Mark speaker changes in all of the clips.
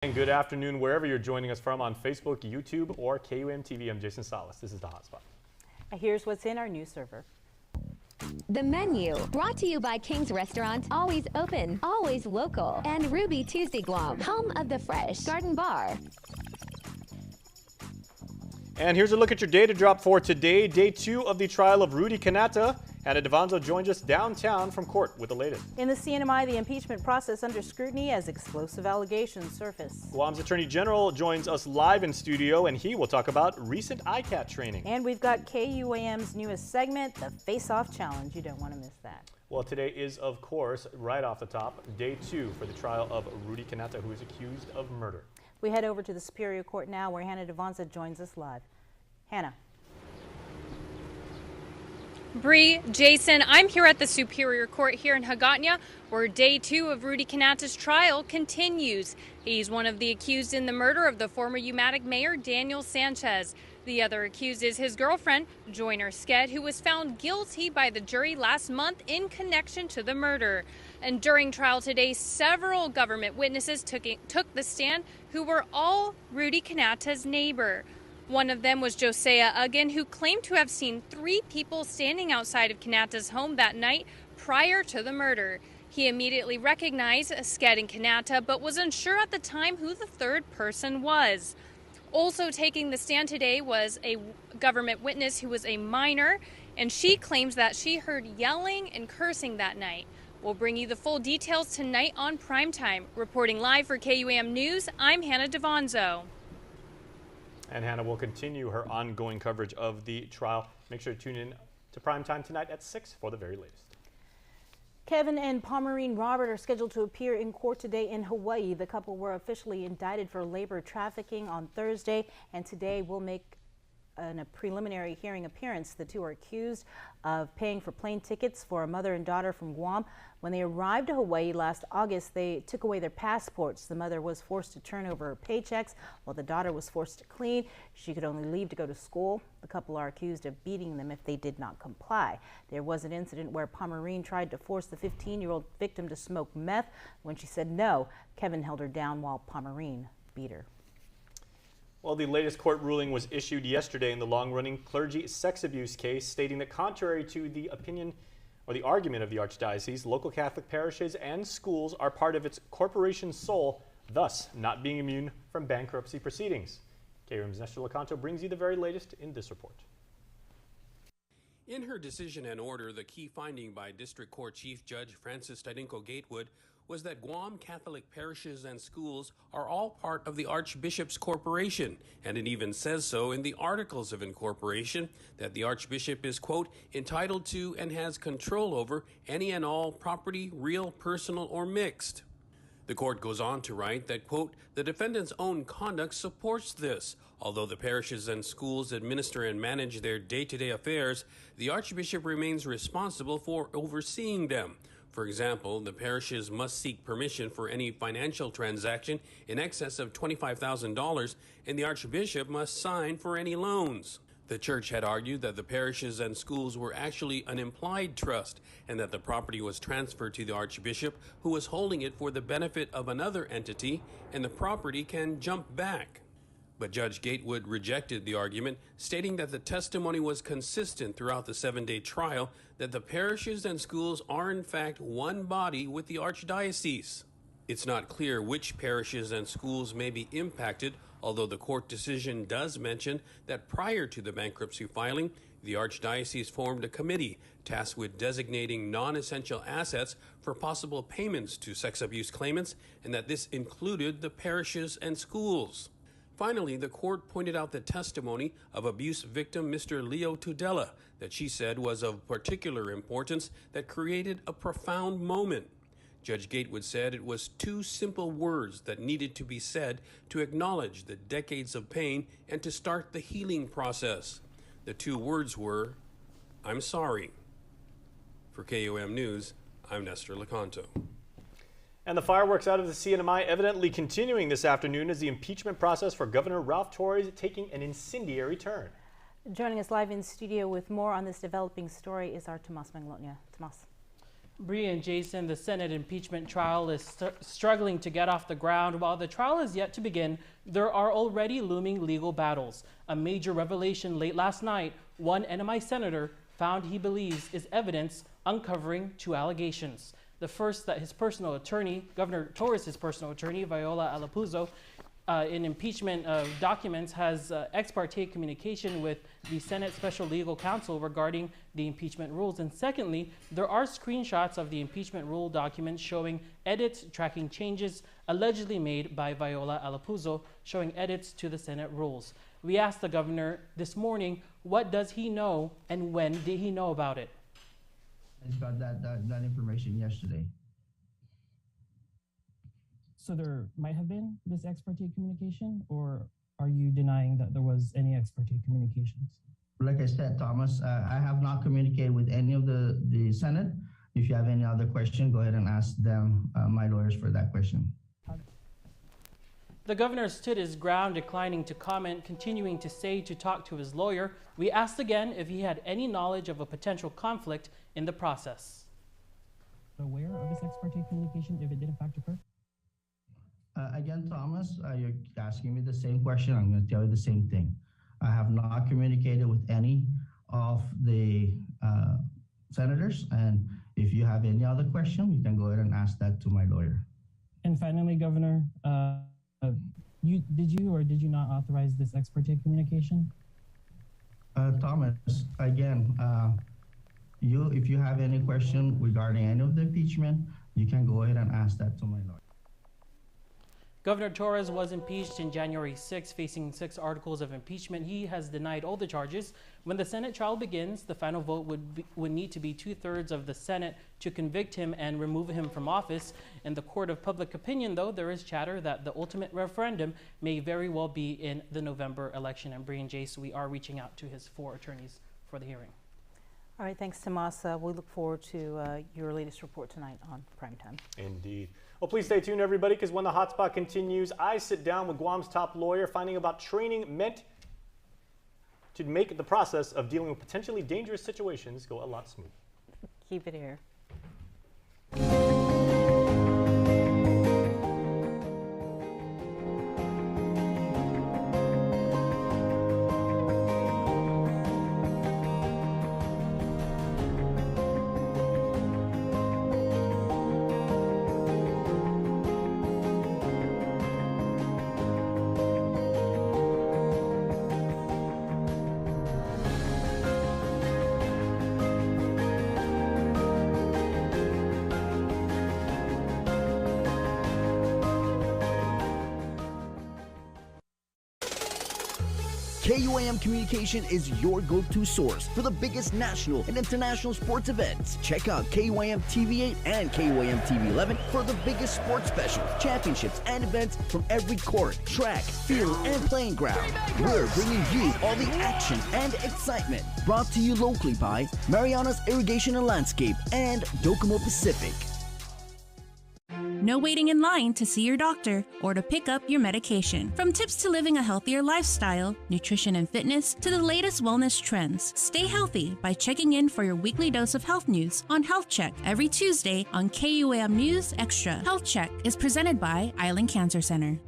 Speaker 1: And good afternoon wherever you're joining us from on Facebook, YouTube, or KUAM TV. I'm Jason Salas. This is the Hotspot.
Speaker 2: Here's what's in our news server.
Speaker 3: The menu, brought to you by King's Restaurant, always open, always local, and Ruby Tuesday Guam, home of the Fresh Garden Bar.
Speaker 1: And here's a look at your data drop for today, day 2 of the trial of Rudy Kanata. Hannah Devanzo joins us downtown from court with the latest.
Speaker 2: In the CNMI, the impeachment process under scrutiny as explosive allegations surface.
Speaker 1: Guam's Attorney General joins us live in studio, and he will talk about recent ICAT training.
Speaker 2: And we've got KUAM's newest segment, the Face-Off Challenge. You don't want to miss that.
Speaker 1: Well, today is, of course, right off the top, day 2 for the trial of Rudy Kanata, who is accused of murder.
Speaker 2: We head over to the Superior Court now, where Hannah Devanzo joins us live. Hannah.
Speaker 4: Bree, Jason, I'm here at the Superior Court here in Hagåtña, where day 2 of Rudy Kanata's trial continues. He's one of the accused in the murder of the former Umatic Mayor Daniel Sanchez. The other accused is his girlfriend, Joyner Sked, who was found guilty by the jury last month in connection to the murder. And during trial today, several government witnesses took the stand who were all Rudy Kanata's neighbor. One of them was Josiah Uggan, who claimed to have seen 3 people standing outside of Kanata's home that night prior to the murder. He immediately recognized Sked and Kanata, but was unsure at the time who the third person was. Also taking the stand today was a government witness who was a minor, and she claims that she heard yelling and cursing that night. We'll bring you the full details tonight on Primetime. Reporting live for KUAM News, I'm Hannah Devanzo.
Speaker 1: And Hannah will continue her ongoing coverage of the trial. Make sure to tune in to Primetime tonight at 6 for the very latest.
Speaker 2: Kevin and Pomereen Robert are scheduled to appear in court today in Hawaii. The couple were officially indicted for labor trafficking on Thursday, and today will make a preliminary hearing appearance. The two are accused of paying for plane tickets for a mother and daughter from Guam. When they arrived to Hawaii last August, they took away their passports. The mother was forced to turn over her paychecks, while the daughter was forced to clean. She could only leave to go to school. The couple are accused of beating them if they did not comply. There was an incident where Pomereen tried to force the 15-year-old victim to smoke meth. When she said no, Kevin held her down while Pomereen beat her.
Speaker 1: Well, the latest court ruling was issued yesterday in the long-running clergy sex abuse case, stating that contrary to the opinion or the argument of the Archdiocese, local Catholic parishes and schools are part of its corporation's soul, thus not being immune from bankruptcy proceedings. KUAM's Nestor Lecanto brings you the very latest in this report.
Speaker 5: In her decision and order, the key finding by District Court Chief Judge Francis Tadinko Gatewood was that Guam Catholic parishes and schools are all part of the Archbishop's corporation, and it even says so in the Articles of Incorporation that the Archbishop is, quote, entitled to and has control over any and all property, real, personal, or mixed. The court goes on to write that, quote, the defendant's own conduct supports this. Although the parishes and schools administer and manage their day-to-day affairs, the Archbishop remains responsible for overseeing them. For example, the parishes must seek permission for any financial transaction in excess of $25,000, and the Archbishop must sign for any loans. The church had argued that the parishes and schools were actually an implied trust, and that the property was transferred to the Archbishop, who was holding it for the benefit of another entity, and the property can jump back. But Judge Gatewood rejected the argument, stating that the testimony was consistent throughout the 7-day trial, that the parishes and schools are in fact one body with the Archdiocese. It's not clear which parishes and schools may be impacted, although the court decision does mention that prior to the bankruptcy filing, the Archdiocese formed a committee tasked with designating non-essential assets for possible payments to sex abuse claimants, and that this included the parishes and schools. Finally, the court pointed out the testimony of abuse victim Mr. Leo Tudela that she said was of particular importance that created a profound moment. Judge Gatewood said it was 2 simple words that needed to be said to acknowledge the decades of pain and to start the healing process. The 2 words were, I'm sorry. For KUAM News, I'm Nestor Lecanto.
Speaker 1: And the fireworks out of the CNMI evidently continuing this afternoon as the impeachment process for Governor Ralph Torres is taking an incendiary turn.
Speaker 2: Joining us live in studio with more on this developing story is our Tomas Manglotña. Tomas.
Speaker 6: Bree and Jason, the Senate impeachment trial is struggling to get off the ground. While the trial is yet to begin, there are already looming legal battles. A major revelation late last night, one NMI senator found he believes is evidence uncovering 2 allegations. The first, that his personal attorney, Governor Torres' personal attorney, Viola Alapuzo, in impeachment documents has ex parte communication with the Senate Special Legal Counsel regarding the impeachment rules. And secondly, there are screenshots of the impeachment rule documents showing edits tracking changes allegedly made by Viola Alapuzo, showing edits to the Senate rules. We asked the governor this morning, what does he know and when did he know about it?
Speaker 7: I just got that information yesterday.
Speaker 6: So there might have been this ex parte communication, or are you denying that there was any ex parte communications?
Speaker 7: Like I said, Thomas, I have not communicated with any of the Senate. If you have any other question, go ahead and ask them, my lawyers, for that question.
Speaker 6: The governor stood his ground, declining to comment, continuing to say to talk to his lawyer. We asked again if he had any knowledge of a potential conflict in the process. Aware of this ex parte communication if it did in fact occur?
Speaker 7: Again, Thomas, you're asking me the same question. I'm going to tell you the same thing. I have not communicated with any of the senators, and if you have any other question, you can go ahead and ask that to my lawyer.
Speaker 6: And finally, Governor, did you or did you not authorize this ex parte communication?
Speaker 7: Thomas, again, if you have any question regarding any of the impeachment, you can go ahead and ask that to my lawyer.
Speaker 6: Governor Torres was impeached in January 6, facing 6 articles of impeachment. He has denied all the charges. When the Senate trial begins, the final vote would need to be 2/3 of the Senate to convict him and remove him from office. In the court of public opinion, though, there is chatter that the ultimate referendum may very well be in the November election. And Bree and Jace, we are reaching out to his 4 attorneys for the hearing.
Speaker 2: All right, thanks, Tomas. We look forward to your latest report tonight on Primetime.
Speaker 1: Indeed. Well, please stay tuned, everybody, because when the hotspot continues, I sit down with Guam's top lawyer, finding about training meant to make the process of dealing with potentially dangerous situations go a lot smoother.
Speaker 2: Keep it here.
Speaker 8: KUAM Communication is your go-to source for the biggest national and international sports events. Check out KUAM TV8 and KUAM TV11 for the biggest sports specials, championships, and events from every court, track, field, and playing ground. We're bringing you all the action and excitement. Brought to you locally by Mariana's Irrigation and Landscape and Docomo Pacific.
Speaker 9: No waiting in line to see your doctor or to pick up your medication. From tips to living a healthier lifestyle, nutrition and fitness, to the latest wellness trends. Stay healthy by checking in for your weekly dose of health news on Health Check every Tuesday on KUAM News Extra. Health Check is presented by Island Cancer Center.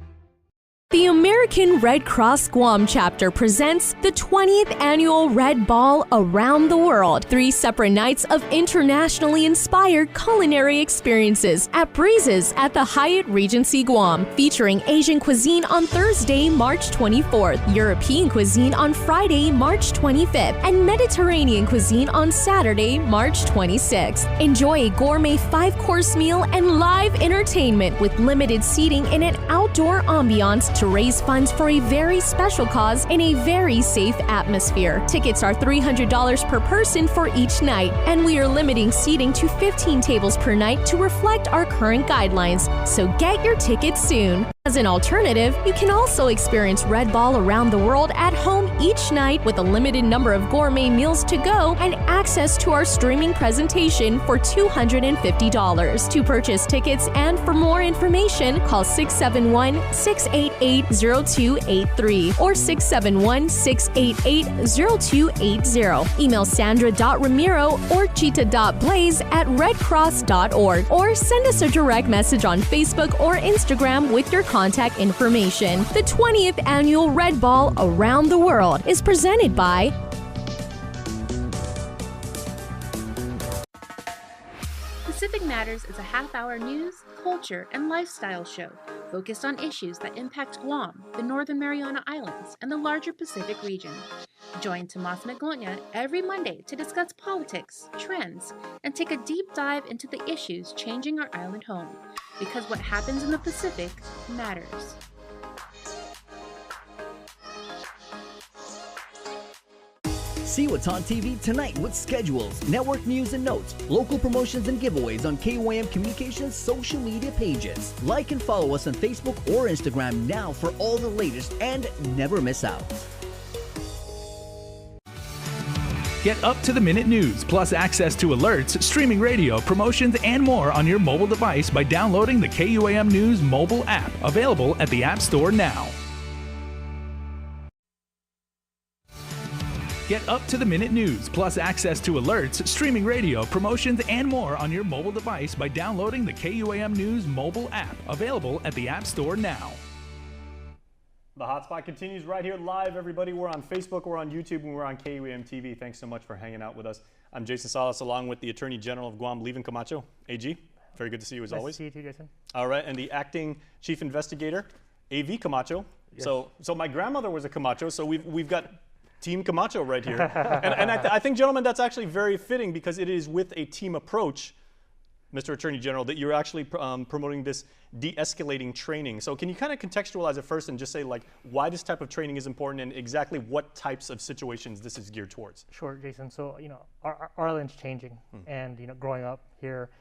Speaker 10: The American Red Cross Guam chapter presents the 20th annual Red Ball Around the World. 3 separate nights of internationally inspired culinary experiences at Breezes at the Hyatt Regency Guam, featuring Asian cuisine on Thursday, March 24th, European cuisine on Friday, March 25th, and Mediterranean cuisine on Saturday, March 26th. Enjoy a gourmet 5-course meal and live entertainment with limited seating in an outdoor ambiance to raise funds for a very special cause in a very safe atmosphere. Tickets are $300 per person for each night, and we are limiting seating to 15 tables per night to reflect our current guidelines. So get your tickets soon. As an alternative, you can also experience Red Ball around the world at home each night with a limited number of gourmet meals to go and access to our streaming presentation for $250. To purchase tickets and for more information, call 671-688-0283 or 671-688-0280. Email sandra.ramiro or cheetah.blaze@redcross.org or send us a direct message on Facebook or Instagram with your contact information. The 20th annual Red Ball Around the World is presented by
Speaker 11: Pacific Matters is a half-hour news, culture, and lifestyle show focused on issues that impact Guam, the Northern Mariana Islands, and the larger Pacific region. Join Tomas Maglonia every Monday to discuss politics, trends, and take a deep dive into the issues changing our island home. Because what happens in the Pacific matters.
Speaker 8: See what's on TV tonight with schedules, network news and notes, local promotions and giveaways on KUAM Communications social media pages. Like and follow us on Facebook or Instagram now for all the latest and never miss out.
Speaker 12: Get up-to-the-minute news, plus access to alerts, streaming radio, promotions, and more on your mobile device by downloading the KUAM News mobile app, available at the App Store now. Get up-to-the-minute news, plus access to alerts, streaming radio, promotions, and more on your mobile device by downloading the KUAM News mobile app, available at the App Store now.
Speaker 1: The Hotspot continues right here live, everybody. We're on Facebook, we're on YouTube, and we're on KUAM TV. Thanks so much for hanging out with us. I'm Jason Salas, along with the Attorney General of Guam, Levin Camacho. AG, very good to see you as always.
Speaker 13: Nice to see you too, Jason.
Speaker 1: All right, and the Acting Chief Investigator, AV Camacho.
Speaker 13: Yes.
Speaker 1: So my grandmother was a Camacho, so we've got Team Camacho right here. and I think, gentlemen, that's actually very fitting because it is with a team approach, Mr. Attorney General, that you're actually promoting this de-escalating training. So can you kind of contextualize it first and just say, like, why this type of training is important and exactly what types of situations this is geared towards?
Speaker 13: Sure, Jason. So, our island's changing, and, growing up here,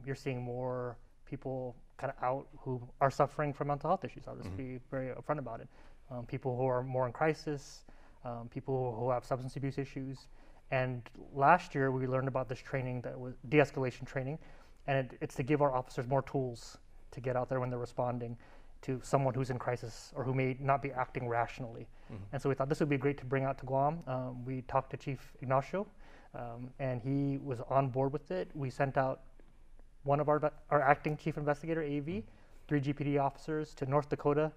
Speaker 13: you're seeing more people kind of out who are suffering from mental health issues. I'll just be very upfront about it. People who are more in crisis, people who have substance abuse issues. And last year, we learned about this training that was de-escalation training, and it's to give our officers more tools to get out there when they're responding to someone who's in crisis or who may not be acting rationally. And so we thought this would be great to bring out to Guam. We talked to Chief Ignacio, and he was on board with it. We sent out one of our acting chief investigator, AV, 3 GPD officers to North Dakota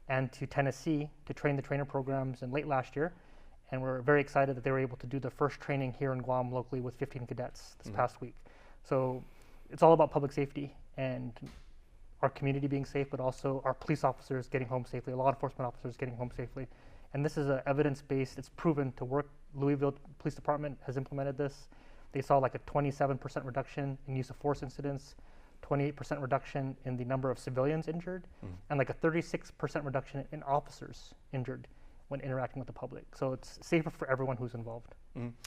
Speaker 13: and to Tennessee to train the trainer programs in late last year. And we're very excited that they were able to do the first training here in Guam locally with 15 cadets this past week. So it's all about public safety and our community being safe, but also our police officers getting home safely, law enforcement officers getting home safely. And this is evidence-based, it's proven to work. Louisville Police Department has implemented this. They saw like a 27% reduction in use of force incidents, 28% reduction in the number of civilians injured, and like a 36% reduction in officers injured when interacting with the public. So it's safer for everyone who's involved.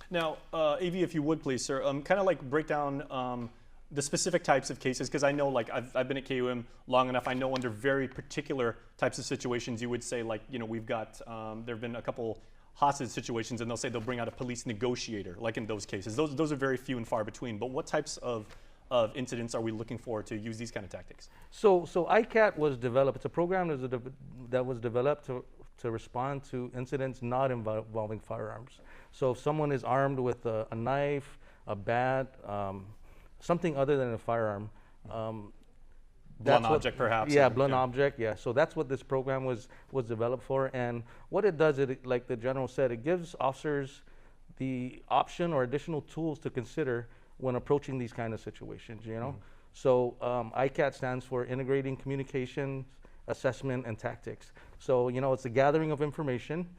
Speaker 1: Now, AV, if you would please, sir, kind of like break down the specific types of cases, because I know, like, I've been at KUAM long enough. I know under very particular types of situations, you would say, like, we've got, there have been a couple hostage situations, and they'll say they'll bring out a police negotiator, like in those cases. Those are very few and far between. But what types of incidents are we looking for to use these kind of tactics?
Speaker 14: So ICAT was developed. It's a program that was developed to respond to incidents not involving firearms. So if someone is armed with a knife, a bat, something other than a firearm.
Speaker 1: Blunt object, perhaps.
Speaker 14: Yeah, blunt object, yeah. So that's what this program was developed for. And what it does, like the general said, it gives officers the option or additional tools to consider when approaching these kind of situations, So ICAT stands for Integrating Communication, Assessment, and Tactics. So, it's a gathering of information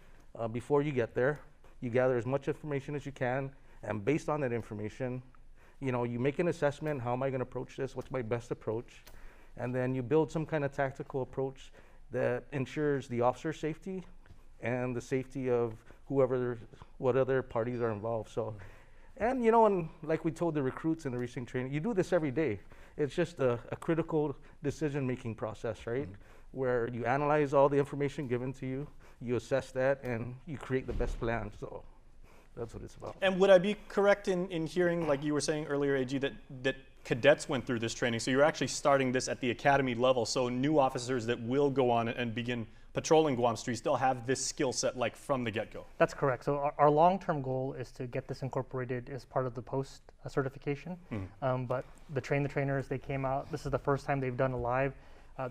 Speaker 14: before you get there. You gather as much information as you can, and based on that information, you make an assessment. How am I going to approach this? What's my best approach? And then you build some kind of tactical approach that ensures the officer's safety and the safety of what other parties are involved. So, and and like we told the recruits in the recent training, you do this every day. It's just a critical decision-making process, right? where you analyze all the information given to you, you assess that, and you create the best plan. So that's what it's about.
Speaker 1: And would I be correct in hearing, like you were saying earlier, AG, that cadets went through this training? So you're actually starting this at the academy level. So new officers that will go on and begin patrolling Guam streets still have this skill set like from the get-go.
Speaker 13: That's correct. So our long-term goal is to get this incorporated as part of the post certification. But the trainers, they came out. This is the first time they've done a live.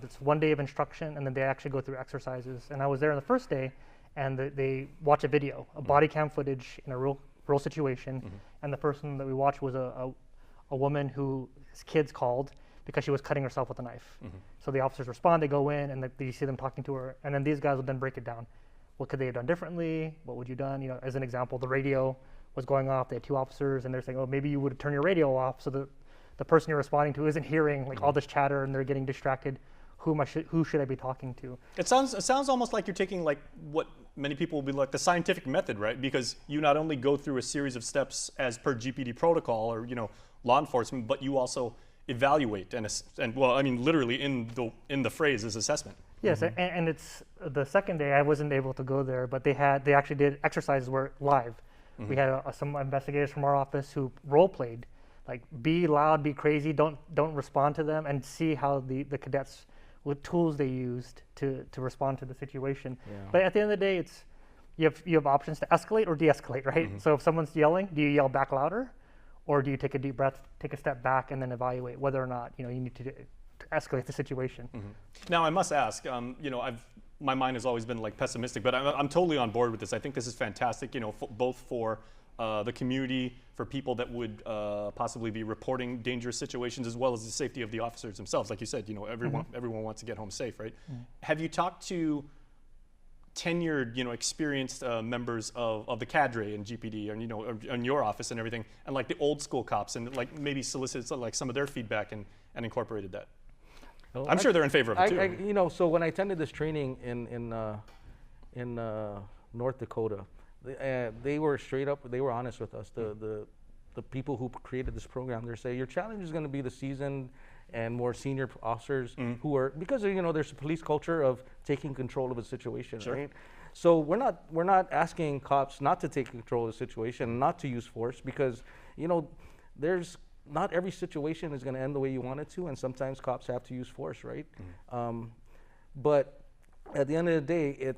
Speaker 13: It's 1 day of instruction, and then they actually go through exercises. And I was there on the first day, and they watch a video, a body cam footage in a real situation. And the person that we watched was a woman whose kids called because she was cutting herself with a knife. So the officers respond, they go in, and you see them talking to her, and then these guys will then break it down. What could they have done differently? What would you done? You know, as an example, the radio was going off. They had 2 officers, and they're saying, oh, maybe you would turn your radio off so the person you're responding to isn't hearing like all this chatter, and they're getting distracted. Who should I be talking to?
Speaker 1: It sounds almost like you're taking like what many people will be like the scientific method, right? Because you not only go through a series of steps as per GPD protocol or law enforcement, but you also evaluate and well, I mean literally in the phrase is assessment.
Speaker 13: Yes, and it's the second day I wasn't able to go there, but they actually did exercises were live. We had some investigators from our office who role played, like be loud, be crazy, don't respond to them, and see how the cadets, what tools they used to respond to the situation. But at the end of the day, it's you have options to escalate or de-escalate, right? So if someone's yelling, do you yell back louder, or do you take a deep breath, take a step back, and then evaluate whether or not you need to escalate the situation?
Speaker 1: Now I must ask, my mind has always been like pessimistic, but I'm totally on board with this. I think this is fantastic, both for the community, for people that would possibly be reporting dangerous situations, as well as the safety of the officers themselves. Like you said, everyone wants to get home safe, right? Have you talked to tenured, experienced members of the cadre and GPD, and in your office and everything, and like the old school cops, and like maybe solicited like some of their feedback and incorporated that?
Speaker 14: Well,
Speaker 1: I'm sure they're in favor of it too.
Speaker 14: So when I attended this training in North Dakota, they were straight up. They were honest with us. The people who created this program, they say your challenge is going to be the seasoned and more senior officers who are, because there's a police culture of taking control of a situation, right? So we're not asking cops not to take control of the situation, not to use force, because there's not every situation is going to end the way you want it to, and sometimes cops have to use force, right? But at the end of the day,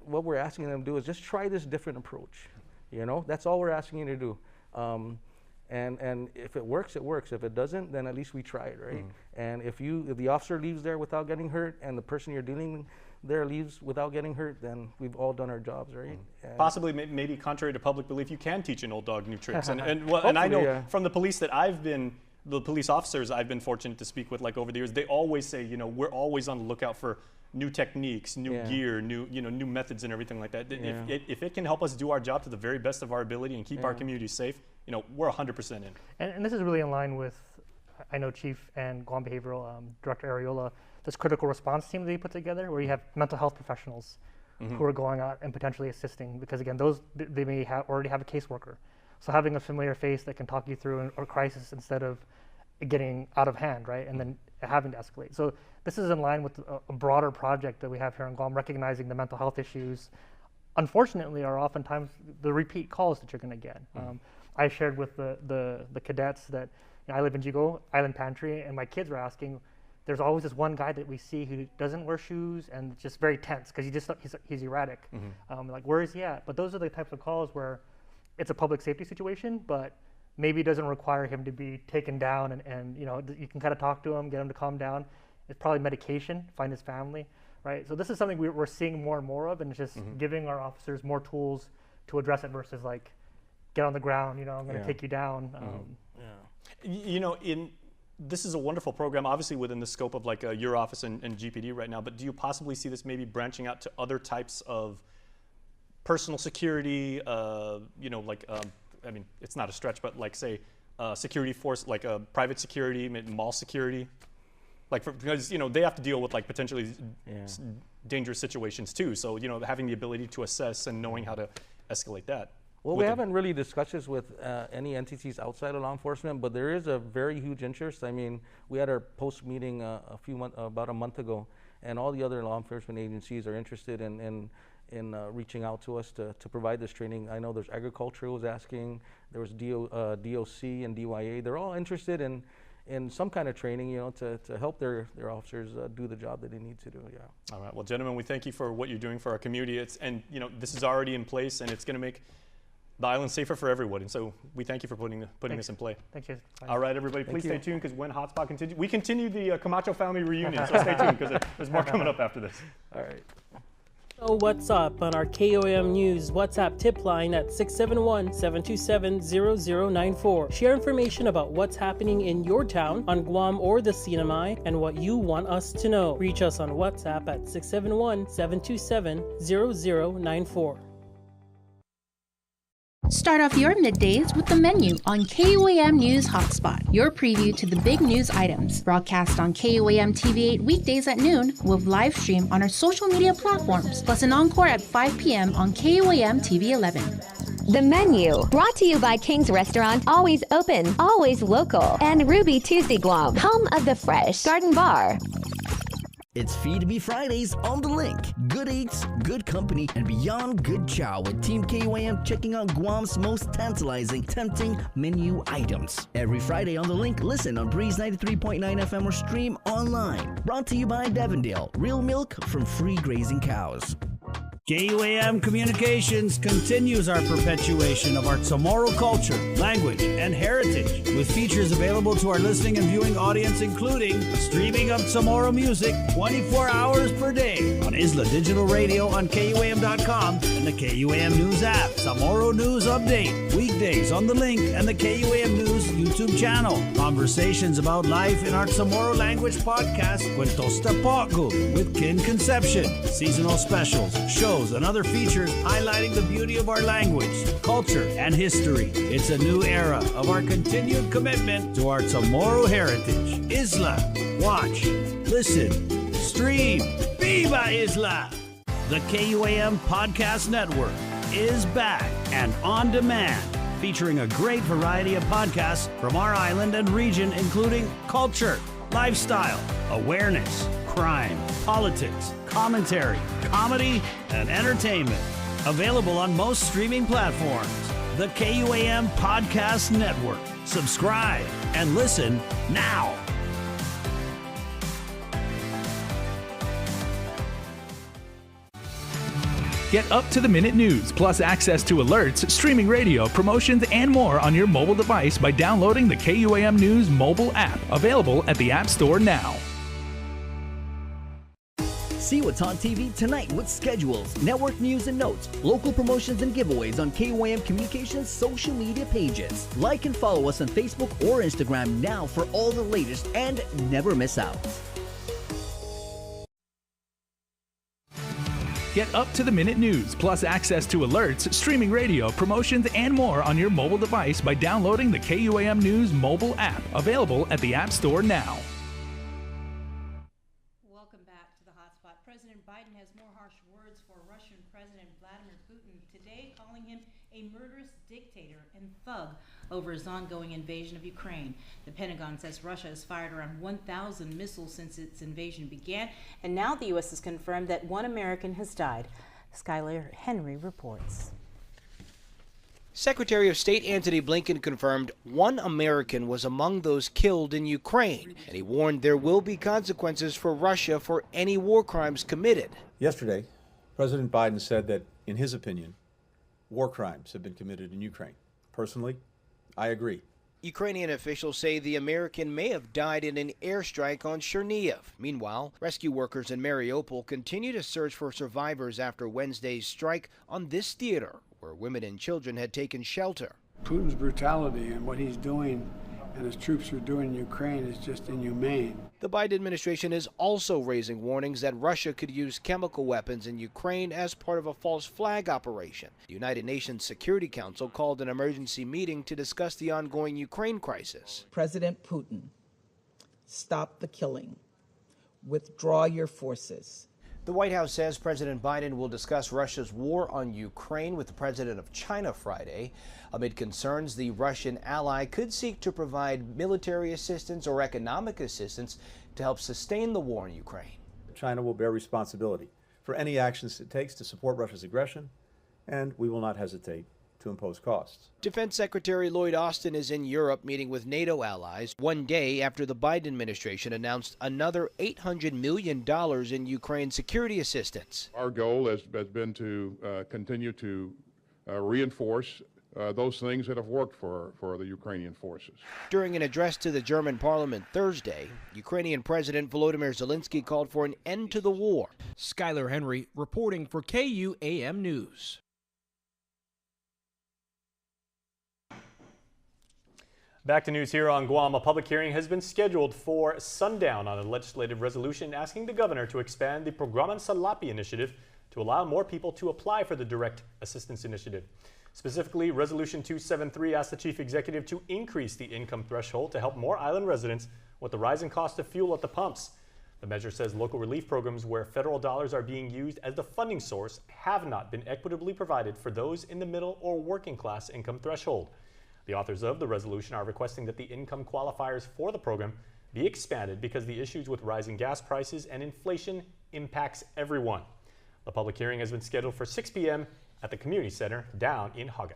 Speaker 14: what we're asking them to do is just try this different approach. That's all we're asking you to do. And if it works, it works. If it doesn't, then at least we tried, right? And if the officer leaves there without getting hurt, and the person you're dealing there leaves without getting hurt, then we've all done our jobs, right?
Speaker 1: Possibly, maybe contrary to public belief, you can teach an old dog new tricks. and I know from the police that the police officers I've been fortunate to speak with, like over the years, they always say, we're always on the lookout for new techniques, new gear, new methods and everything like that. If it can help us do our job to the very best of our ability and keep our community safe, we're 100% in.
Speaker 13: And this is really in line with, I know Chief and Guam Behavioral Director Areola, this critical response team that he put together, where you have mental health professionals who are going out and potentially assisting, because again, they may already have a caseworker. So having a familiar face that can talk you through a crisis instead of getting out of hand, right? And then having to escalate. So this is in line with a broader project that we have here in Guam, recognizing the mental health issues, unfortunately, are oftentimes the repeat calls that you're going to get. I shared with the cadets that I live in Jigo Island Pantry, and my kids were asking, there's always this one guy that we see who doesn't wear shoes and just very tense because he's erratic. Like, where is he at? But those are the types of calls where it's a public safety situation, but maybe it doesn't require him to be taken down, and you can kind of talk to him, get him to calm down. It's probably medication, find his family, right? So this is something we're seeing more and more of, and it's just giving our officers more tools to address it versus like, get on the ground, I'm going to take you down.
Speaker 1: This is a wonderful program, obviously within the scope of like your office and GPD right now, but do you possibly see this maybe branching out to other types of personal security, I mean, it's not a stretch, but like say security force, like private security, mall security? Because they have to deal with like potentially dangerous situations too. So having the ability to assess and knowing how to escalate that.
Speaker 14: Well, we haven't really discussed this with any entities outside of law enforcement, but there is a very huge interest. I mean, we had our post meeting about a month ago, and all the other law enforcement agencies are interested in reaching out to us to provide this training. I know there's agriculture was asking, there was DOC and DYA. They're all interested in some kind of training, to help their officers do the job that they need to do. Yeah.
Speaker 1: All right. Well, gentlemen, we thank you for what you're doing for our community. This is already in place, and it's going to make the island safer for everyone. And so we thank you for putting this in play.
Speaker 13: Thank you.
Speaker 1: All right, everybody, please stay tuned, because when HotSpot continues, we continue the Camacho family reunion. So stay tuned, because there's more coming up after this.
Speaker 14: All right.
Speaker 6: So what's up on our KUAM News WhatsApp tip line at 671-727-0094. Share information about what's happening in your town, on Guam or the Sinamai, and what you want us to know. Reach us on WhatsApp at 671-727-0094.
Speaker 11: Start off your middays with the menu on KUAM News Hotspot, your preview to the big news items. Broadcast on KUAM TV 8 weekdays at noon, with live stream on our social media platforms, plus an encore at 5 p.m. on KUAM TV 11.
Speaker 3: The Menu, brought to you by King's Restaurant, always open, always local, and Ruby Tuesday Guam, home of the fresh Garden Bar.
Speaker 8: It's Feed Me Fridays on The Link. Good eats, good company, and beyond good chow with Team KUAM checking out Guam's most tantalizing, tempting menu items. Every Friday on The Link, listen on Breeze 93.9 FM or stream online. Brought to you by Devondale, real milk from free grazing cows.
Speaker 15: KUAM Communications continues our perpetuation of our Chamorro culture, language, and heritage, with features available to our listening and viewing audience, including streaming of Chamorro music 24 hours per day on Isla Digital Radio on KUAM.com and the KUAM News app. Chamorro News Update, weekdays on The Link and the KUAM News YouTube channel. Conversations about life in our Chamorro language podcast, Cuentos Tapaco, with Kin Conception. Seasonal specials, shows, and other features highlighting the beauty of our language, culture, and history. It's a new era of our continued commitment to our Chamorro heritage. Isla, watch, listen, stream, Viva Isla! The KUAM Podcast Network is back and on demand, featuring a great variety of podcasts from our island and region, including culture, lifestyle, awareness, crime, politics, commentary, comedy, and entertainment. Available on most streaming platforms. The KUAM Podcast Network. Subscribe and listen now.
Speaker 12: Get up-to-the-minute news, plus access to alerts, streaming radio, promotions, and more on your mobile device by downloading the KUAM News mobile app, available at the App Store now.
Speaker 8: See what's on TV tonight with schedules, network news and notes, local promotions and giveaways on KUAM Communications social media pages. Like and follow us on Facebook or Instagram now for all the latest and never miss out.
Speaker 12: Get up-to-the-minute news, plus access to alerts, streaming radio, promotions, and more on your mobile device by downloading the KUAM News mobile app, available at the App Store now.
Speaker 2: Welcome back to the Hotspot. President Biden has more harsh words for Russian President Vladimir Putin today, calling him a murderous dictator and thug over his ongoing invasion of Ukraine. The Pentagon says Russia has fired around 1,000 missiles since its invasion began, and now the U.S. has confirmed that one American has died. Skylar Henry reports.
Speaker 16: Secretary of State Antony Blinken confirmed one American was among those killed in Ukraine, and he warned there will be consequences for Russia for any war crimes committed.
Speaker 17: Yesterday, President Biden said that, in his opinion, war crimes have been committed in Ukraine. Personally, I agree.
Speaker 16: Ukrainian officials say the American may have died in an airstrike on Chernihiv. Meanwhile, rescue workers in Mariupol continue to search for survivors after Wednesday's strike on this theater, where women and children had taken shelter.
Speaker 18: Putin's brutality and what he's doing and his troops are doing in Ukraine is just inhumane.
Speaker 16: The Biden administration is also raising warnings that Russia could use chemical weapons in Ukraine as part of a false flag operation. The United Nations Security Council called an emergency meeting to discuss the ongoing Ukraine crisis.
Speaker 19: President Putin, stop the killing. Withdraw your forces.
Speaker 16: The White House says President Biden will discuss Russia's war on Ukraine with the president of China Friday. Amid concerns the Russian ally could seek to provide military assistance or economic assistance to help sustain the war in Ukraine.
Speaker 17: China will bear responsibility for any actions it takes to support Russia's aggression, and we will not hesitate to impose costs.
Speaker 16: Defense Secretary Lloyd Austin is in Europe meeting with NATO allies one day after the Biden administration announced another $800 million in Ukraine security assistance.
Speaker 20: Our goal has been to continue to reinforce those things that have worked for the Ukrainian forces.
Speaker 16: During an address to the German parliament Thursday, Ukrainian President Volodymyr Zelensky called for an end to the war.
Speaker 21: Skylar Henry reporting for KUAM News.
Speaker 1: Back to news here on Guam. A public hearing has been scheduled for sundown on a legislative resolution asking the governor to expand the Programan Salapi initiative to allow more people to apply for the Direct Assistance Initiative. Specifically, Resolution 273 asks the chief executive to increase the income threshold to help more island residents with the rising cost of fuel at the pumps. The measure says local relief programs where federal dollars are being used as the funding source have not been equitably provided for those in the middle or working class income threshold. The authors of the resolution are requesting that the income qualifiers for the program be expanded because the issues with rising gas prices and inflation impacts everyone. The public hearing has been scheduled for 6 p.m. at the community center down in Huggett.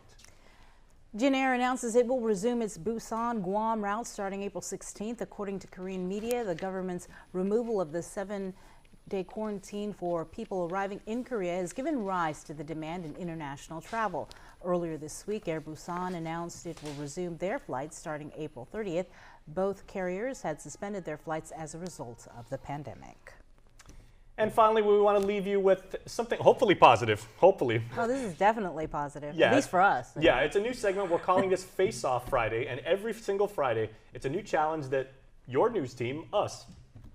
Speaker 2: Jin Air announces it will resume its Busan Guam route starting April 16th. According to Korean media, the government's removal of the 7-day quarantine for people arriving in Korea has given rise to the demand in international travel. Earlier this week, Air Busan announced it will resume their flights starting April 30th. Both carriers had suspended their flights as a result of the pandemic.
Speaker 1: And finally, we want to leave you with something hopefully positive. Hopefully.
Speaker 2: Oh, this is definitely positive,
Speaker 1: Yeah,
Speaker 2: at least for us.
Speaker 1: Yeah, it's a new segment. We're calling this Face Off Friday, and every single Friday, it's a new challenge that your news team, us,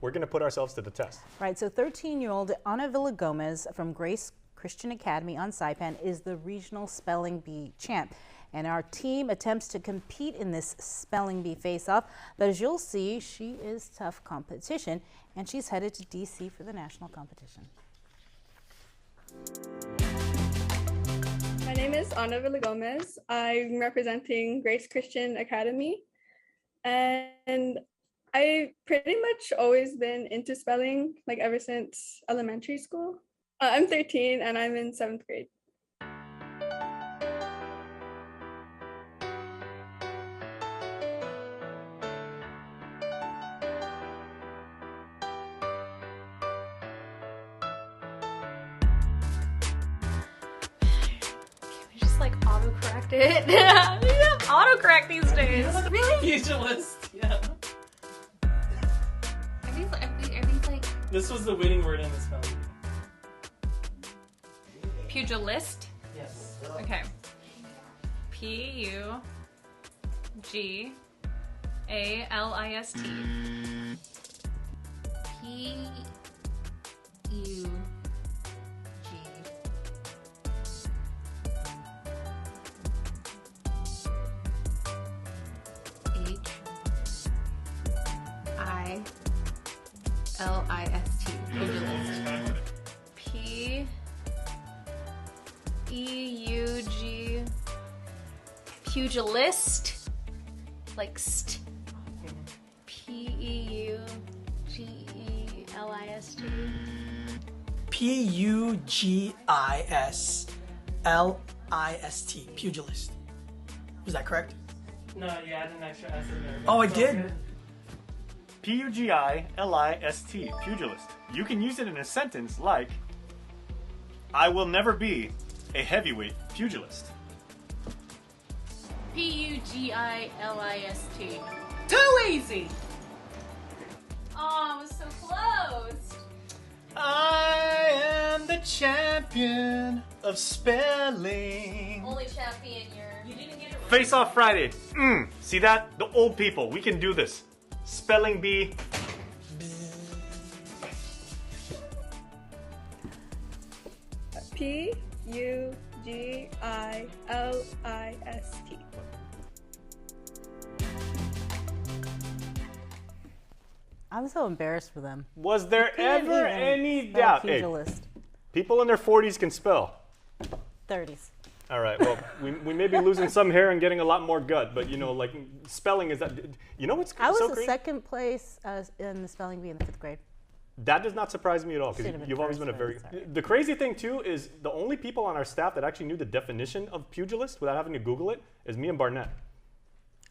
Speaker 1: we're going to put ourselves to the test.
Speaker 2: Right, so 13-year-old Ana Villagomez from Grace Christian Academy on Saipan is the regional spelling bee champ. And our team attempts to compete in this spelling bee face-off, but as you'll see, she is tough competition, and she's headed to DC for the national competition.
Speaker 22: My name is Ana Villagomez. I'm representing Grace Christian Academy, and I've pretty much always been into spelling, like ever since elementary school. I'm 13 and I'm in 7th grade.
Speaker 4: Just like autocorrect it. We have autocorrect these days. Really?
Speaker 6: Pugilist, yeah.
Speaker 4: Are these like
Speaker 6: This was the winning word in the spelling bee.
Speaker 4: pugilist?
Speaker 6: Yes.
Speaker 4: Okay. P-U-G-A-L-I-S-T.
Speaker 22: P-U-G-H-I-L-I-S-T. Pugilist.
Speaker 4: P-E-U-G... Pugilist? Like st. P-E-U-G-E-L-I-S-T.
Speaker 23: P-U-G-I-S-L-I-S-T. Pugilist. Was that correct?
Speaker 6: No, you add an extra S in there.
Speaker 23: Oh, I did?
Speaker 1: P-U-G-I-L-I-S-T, pugilist. You can use it in a sentence like, I will never be a heavyweight pugilist.
Speaker 4: P-U-G-I-L-I-S-T.
Speaker 23: Too easy!
Speaker 4: Oh, I was so close.
Speaker 1: I am the champion of spelling.
Speaker 4: Only champion you didn't get it right.
Speaker 1: Face Off Friday. See that? The old people, we can do this. Spelling bee.
Speaker 22: P-U-G-I-L-I-S-T.
Speaker 2: I'm so embarrassed for them.
Speaker 1: Was there
Speaker 2: Couldn't
Speaker 1: ever
Speaker 2: even
Speaker 1: any
Speaker 2: spell
Speaker 1: doubt? Hey,
Speaker 2: pugilist.
Speaker 1: people in their 40s can spell.
Speaker 2: 30s.
Speaker 1: All right, well, we may be losing some hair and getting a lot more gut, but, you know, like, spelling is that, you know what's
Speaker 2: I was
Speaker 1: so
Speaker 2: in
Speaker 1: crazy?
Speaker 2: second place in the spelling bee in the 5th grade.
Speaker 1: That does not surprise me at all, because
Speaker 2: Should've been
Speaker 1: you've always
Speaker 2: first,
Speaker 1: been a very...
Speaker 2: but sorry.
Speaker 1: The crazy thing, too, is the only people on our staff that actually knew the definition of pugilist without having to Google it is me and Barnett.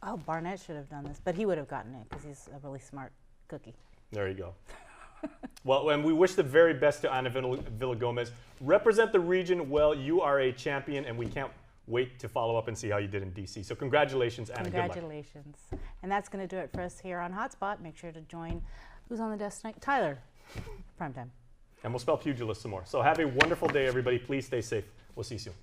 Speaker 2: Oh, Barnett should have done this, but he would have gotten it because he's a really smart cookie.
Speaker 1: There you go. Well, and we wish the very best to Ana Villagomez. Represent the region well. You are a champion, and we can't wait to follow up and see how you did in D.C. So congratulations, Ana.
Speaker 2: Congratulations. And that's going to do it for us here on HotSpot. Make sure to join. Who's on the desk tonight? Tyler. Primetime.
Speaker 1: And we'll spell pugilist some more. So have a wonderful day, everybody. Please stay safe. We'll see you soon.